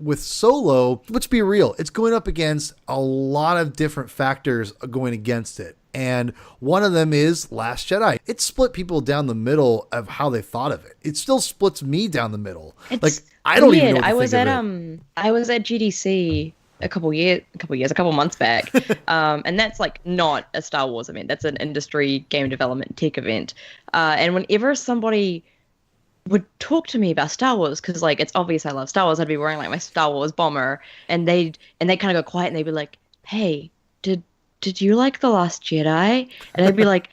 with Solo, let's be real, it's going up against a lot of different factors going against it. And one of them is Last Jedi. It split people down the middle of how they thought of it. It still splits me down the middle. It's I don't weird. even know what to think of it. I was at GDC a couple months back. And that's like not a Star Wars event. That's an industry game development tech event. And whenever somebody would talk to me about Star Wars, because like it's obvious I love Star Wars, I'd be wearing like my Star Wars bomber, and they kind of go quiet and they'd be like, "Hey, did you like The Last Jedi?" And I'd be like,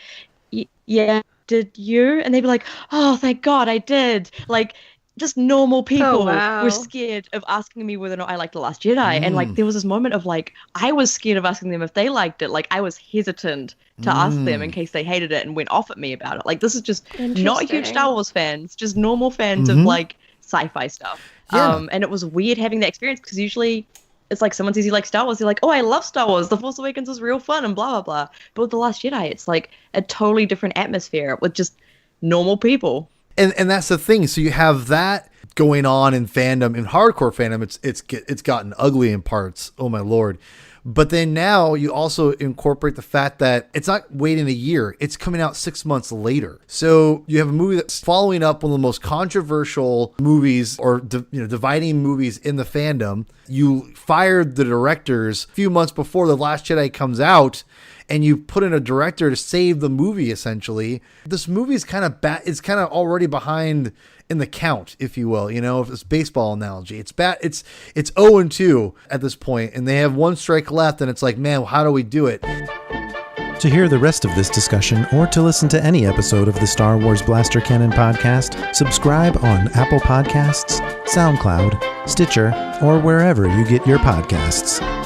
"Yeah, did you?" And they'd be like, "Oh, thank God I did." Like, just normal people were scared of asking me whether or not I liked The Last Jedi. And like there was this moment of like, I was scared of asking them if they liked it. Like I was hesitant to ask them in case they hated it and went off at me about it. Like this is just not huge Star Wars fans, just normal fans of like sci-fi stuff. Yeah. And it was weird having that experience because usually it's like someone says you like Star Wars, you're like, "Oh, I love Star Wars. The Force Awakens was real fun," and blah, blah, blah. But with The Last Jedi, it's like a totally different atmosphere with just normal people. And that's the thing. So you have that going on in fandom, in hardcore fandom. It's gotten ugly in parts. Oh my Lord. But then now you also incorporate the fact that it's not waiting a year. It's coming out 6 months later. So you have a movie that's following up one of the most controversial movies or dividing movies in the fandom. You fired the directors a few months before The Last Jedi comes out, and you put in a director to save the movie, essentially. This movie is kind of it's kind of already behind in the count, if you will, if it's baseball analogy. It's bad. It's 0-2 at this point, and they have one strike left, and it's like, man, how do we do it? To hear the rest of this discussion or to listen to any episode of the Star Wars Blaster Canon podcast, subscribe on Apple Podcasts, SoundCloud, Stitcher, or wherever you get your podcasts.